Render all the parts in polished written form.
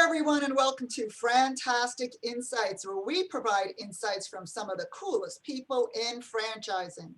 everyone, and welcome to FranTastic Insights, where we provide insights from some of the coolest people in franchising.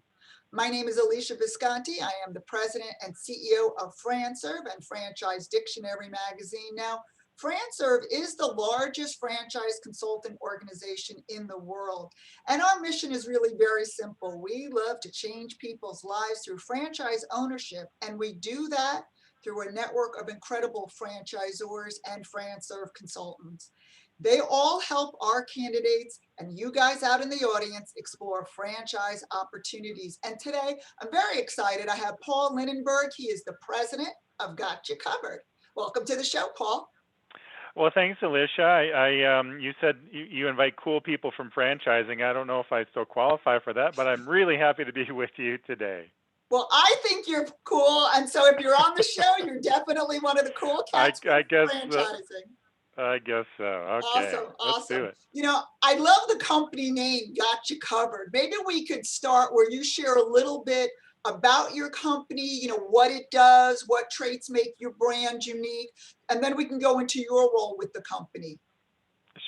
My name is Alesia Visconti. I am the president and CEO of FranServe and Franchise Dictionary magazine. Now, FranServe is the largest franchise consulting organization in the world, and our mission is really very simple. We love to change people's lives through franchise ownership, and we do that through a network of incredible franchisors and FranServe consultants. They all help our candidates and you guys out in the audience explore franchise opportunities. And today, I'm very excited. I have Paul Linenberg. He is the president of Got You Covered. Welcome to the show, Paul. Well, thanks, Alicia. You said you invite cool people from franchising. I don't know if I still qualify for that, but I'm really happy to be with you today. Well, I think you're cool, and so if you're on the show, you're definitely one of the cool cats I guess franchising. I guess so. Okay, let's do it. You know, I love the company name, Got You Covered. Maybe we could start where you share a little bit about your company, you know, what it does, what traits make your brand unique, and then we can go into your role with the company.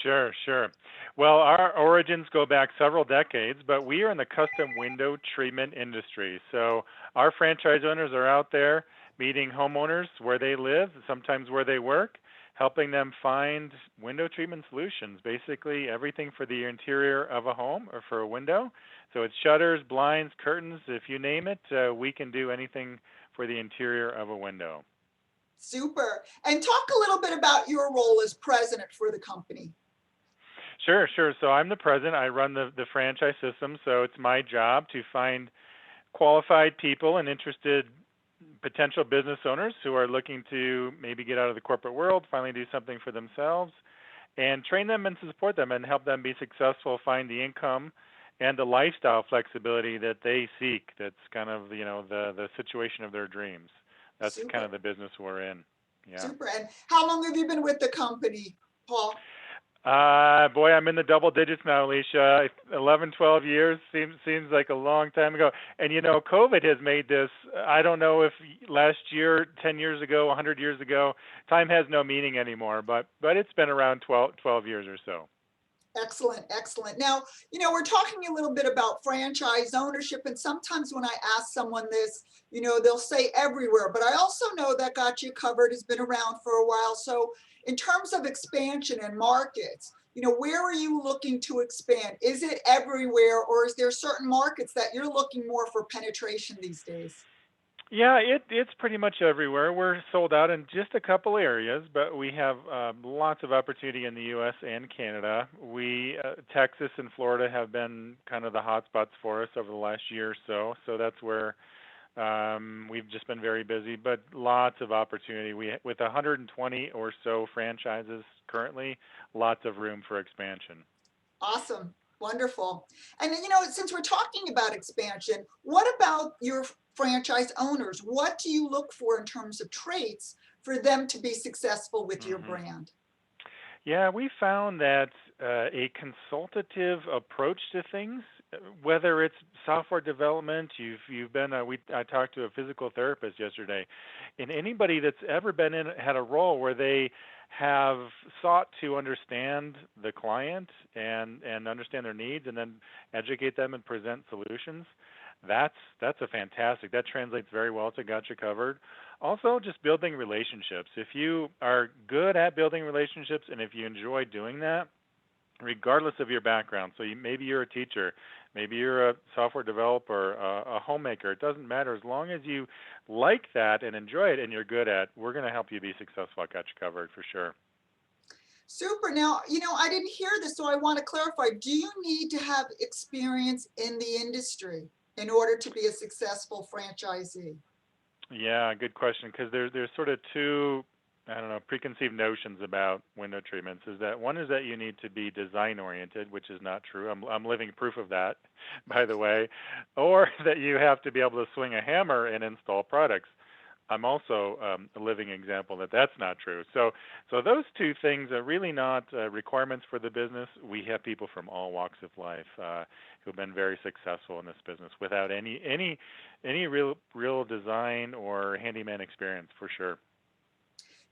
Sure. Well, our origins go back several decades, but we are in the custom window treatment industry. So our franchise owners are out there meeting homeowners where they live, sometimes where they work, helping them find window treatment solutions, basically everything for the interior of a home or for a window. So it's shutters, blinds, curtains, if you name it, we can do anything for the interior of a window. Super. And talk a little bit about your role as president for the company. Sure. So I'm the president. I run the franchise system, so it's my job to find qualified people and interested potential business owners who are looking to maybe get out of the corporate world, finally do something for themselves, and train them and support them and help them be successful, find the income and the lifestyle flexibility that they seek. That's kind of, the situation of their dreams. That's Super. Kind of the business we're in. Yeah. Super. And how long have you been with the company, Paul? Boy, I'm in the double digits now, Alicia. 11, 12 years seems like a long time ago. And COVID has made this. I don't know if last year, 10 years ago, 100 years ago, time has no meaning anymore. But it's been around 12 years or so. Excellent. Now, we're talking a little bit about franchise ownership, and sometimes when I ask someone this, they'll say everywhere, but I also know that Got You Covered has been around for a while. So in terms of expansion and markets, where are you looking to expand? Is it everywhere, or is there certain markets that you're looking more for penetration these days? Yeah, it's pretty much everywhere. We're sold out in just a couple areas, but we have lots of opportunity in the U.S. and Canada. Texas and Florida have been kind of the hot spots for us over the last year or so. So that's where we've just been very busy, but lots of opportunity. With 120 or so franchises currently, lots of room for expansion. Awesome. Wonderful. And since we're talking about expansion, what about your franchise owners? What do you look for in terms of traits for them to be successful with your brand? Yeah, we found that a consultative approach to things, whether it's software development, I talked to a physical therapist yesterday, and anybody that's ever had a role where they have sought to understand the client and understand their needs and then educate them and present solutions, that's a fantastic. That translates very well to Got You Covered. Also, just building relationships. If you are good at building relationships and if you enjoy doing that, regardless of your background, so maybe you're a teacher, maybe you're a software developer, a homemaker, it doesn't matter. As long as you like that and enjoy it and you're good at, we're going to help you be successful at Got You Covered for sure. Super. Now, I didn't hear this, so I want to clarify. Do you need to have experience in the industry in order to be a successful franchisee? Yeah, good question, because there's sort of two, preconceived notions about window treatments. One is that you need to be design oriented, which is not true. I'm living proof of that, by the way, or that you have to be able to swing a hammer and install products. I'm also a living example that that's not true. So those two things are really not requirements for the business. We have people from all walks of life who've been very successful in this business without any real design or handyman experience, for sure.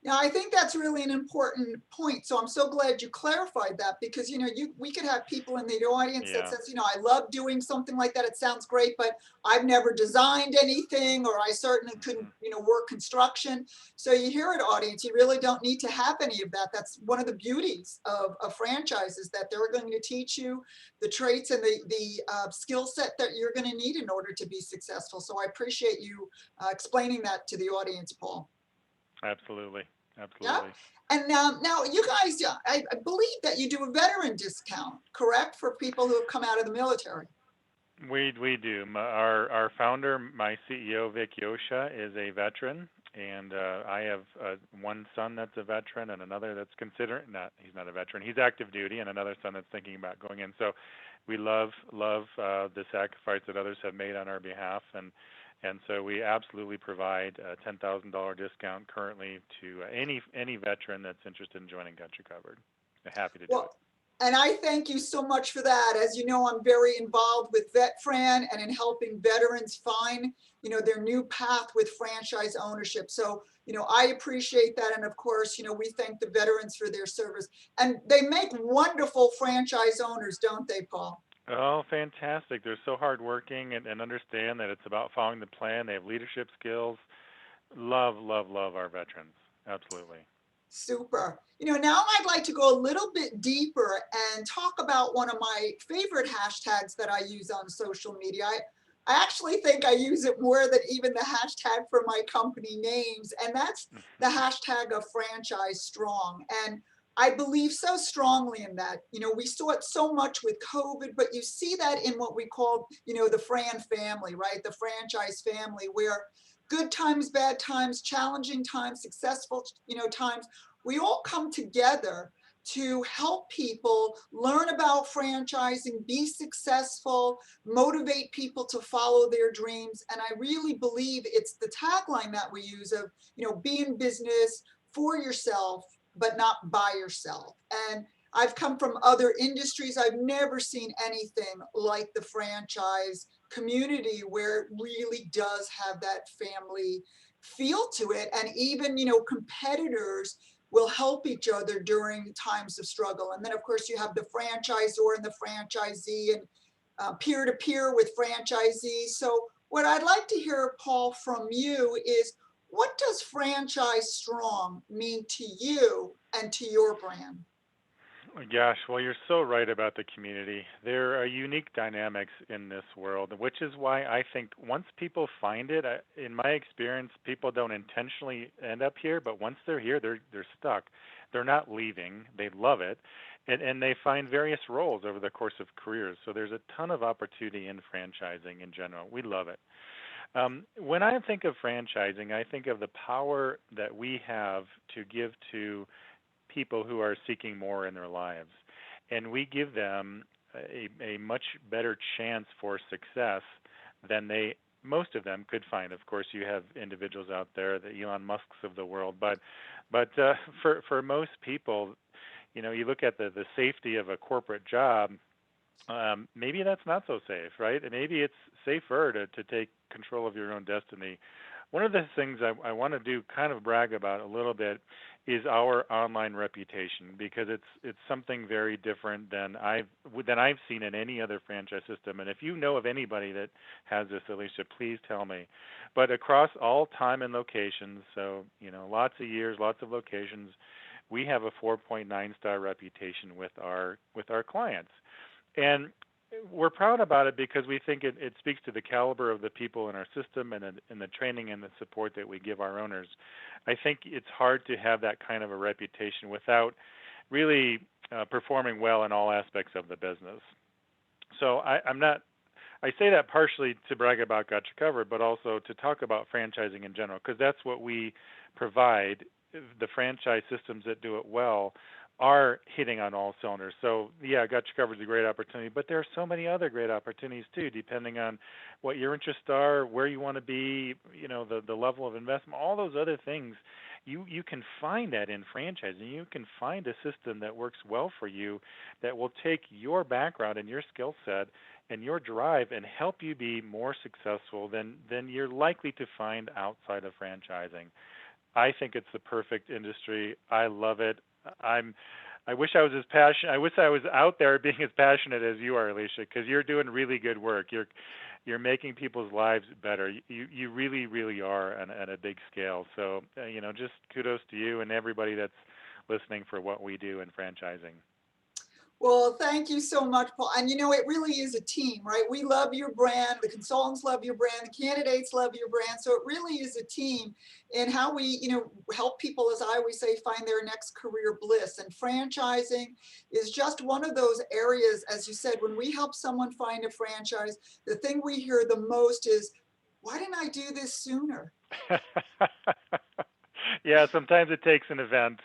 Now, I think that's really an important point. So I'm so glad you clarified that because, we could have people in the audience that Yeah. says, I love doing something like that. It sounds great, but I've never designed anything, or I certainly couldn't, Mhm. work construction. So you hear it, audience, you really don't need to have any of that. That's one of the beauties of franchises, that they're going to teach you the traits and the skill set that you're going to need in order to be successful. So I appreciate you explaining that to the audience, Paul. Absolutely. Yeah. Absolutely. And now you guys, yeah, I believe that you do a veteran discount, correct, for people who have come out of the military. We do. Our founder, my CEO Vic Yosha, is a veteran, and I have one son that's a veteran, and another that's considering not. He's not a veteran. He's active duty, and another son that's thinking about going in. So, we love the sacrifice that others have made on our behalf, and so we absolutely provide a $10,000 discount currently to any veteran that's interested in joining Got You Covered. Happy to do Well, it. and I thank you so much for that. As you know, I'm very involved with VetFran and in helping veterans find, their new path with franchise ownership. So, I appreciate that. And of course, we thank the veterans for their service. And they make wonderful franchise owners, don't they, Paul? Oh, fantastic. They're so hardworking and understand that it's about following the plan. They have leadership skills. Love, love, love our veterans. Absolutely. Super. Now I'd like to go a little bit deeper and talk about one of my favorite hashtags that I use on social media. I actually think I use it more than even the hashtag for my company names, and that's the hashtag of franchise strong. And I believe so strongly in that. We saw it so much with COVID, but you see that in what we call, the Fran family, right? The franchise family, where good times, bad times, challenging times, successful, times, we all come together to help people learn about franchising, be successful, motivate people to follow their dreams. And I really believe it's the tagline that we use of, be in business for yourself, but not by yourself. And I've come from other industries. I've never seen anything like the franchise community, where it really does have that family feel to it. And even, competitors will help each other during times of struggle. And then, of course, you have the franchisor and the franchisee, and peer to peer with franchisees. So, what I'd like to hear, Paul, from you is, what does franchise strong mean to you and to your brand? Gosh, well, you're so right about the community. There are unique dynamics in this world, which is why I think once people find it, in my experience, people don't intentionally end up here, but once they're here, they're stuck. They're not leaving. They love it, and they find various roles over the course of careers. So there's a ton of opportunity in franchising in general. We love it. When I think of franchising, I think of the power that we have to give to people who are seeking more in their lives. And we give them a much better chance for success than most of them could find. Of course, you have individuals out there, the Elon Musks of the world, but for most people, you look at the safety of a corporate job. Maybe that's not so safe, right? And maybe it's safer to take control of your own destiny. One of the things I want to do, kind of brag about a little bit, is our online reputation, because it's something very different than I've seen in any other franchise system. And if you know of anybody that has this, Alesia, please tell me. But across all time and locations, so lots of years, lots of locations, we have a 4.9 star reputation with our clients. And we're proud about it because we think it speaks to the caliber of the people in our system and the training and the support that we give our owners. I think it's hard to have that kind of a reputation without really performing well in all aspects of the business. So I say that partially to brag about Got You Covered, but also to talk about franchising in general, because that's what we provide. The franchise systems that do it well are hitting on all cylinders. So yeah, Got You Covered is a great opportunity, but there are so many other great opportunities too, depending on what your interests are, where you want to be, the level of investment, all those other things. You can find that in franchising. You can find a system that works well for you, that will take your background and your skill set and your drive and help you be more successful than you're likely to find outside of franchising. I think it's the perfect industry. I love it. I'm I wish I was as passionate. I wish I was out there being as passionate as you are, Alesia, because you're doing really good work. You're making people's lives better. You really really are at a big scale. So just kudos to you and everybody that's listening for what we do in franchising. Well, thank you so much, Paul. And it really is a team, right? We love your brand, the consultants love your brand, the candidates love your brand. So it really is a team in how we, help people, as I always say, find their next career bliss. And franchising is just one of those areas, as you said, when we help someone find a franchise, the thing we hear the most is, why didn't I do this sooner? Yeah, sometimes it takes an event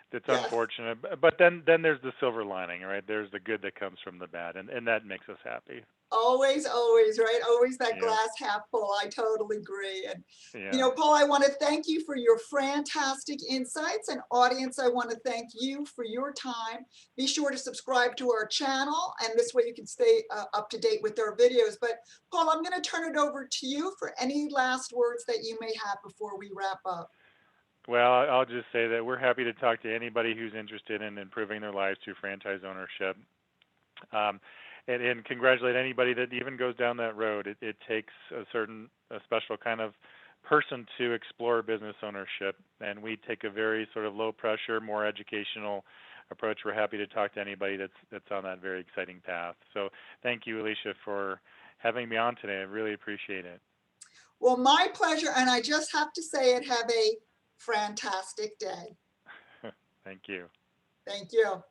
that's Yes. unfortunate, but then there's the silver lining, right? There's the good that comes from the bad, and that makes us happy. Always, right? Always that Yeah, glass half full. I totally agree. And, yeah. Paul, I want to thank you for your fantastic insights. And audience, I want to thank you for your time. Be sure to subscribe to our channel, and this way you can stay up to date with our videos. But, Paul, I'm going to turn it over to you for any last words that you may have before we wrap up. Well, I'll just say that we're happy to talk to anybody who's interested in improving their lives through franchise ownership. Um, and congratulate anybody that even goes down that road. It takes a special kind of person to explore business ownership, and we take a very sort of low pressure, more educational approach. We're happy to talk to anybody that's on that very exciting path. So thank you, Alesia, for having me on today. I really appreciate it. Well, my pleasure. And I just have to say it, have a fantastic day. Thank you. Thank you.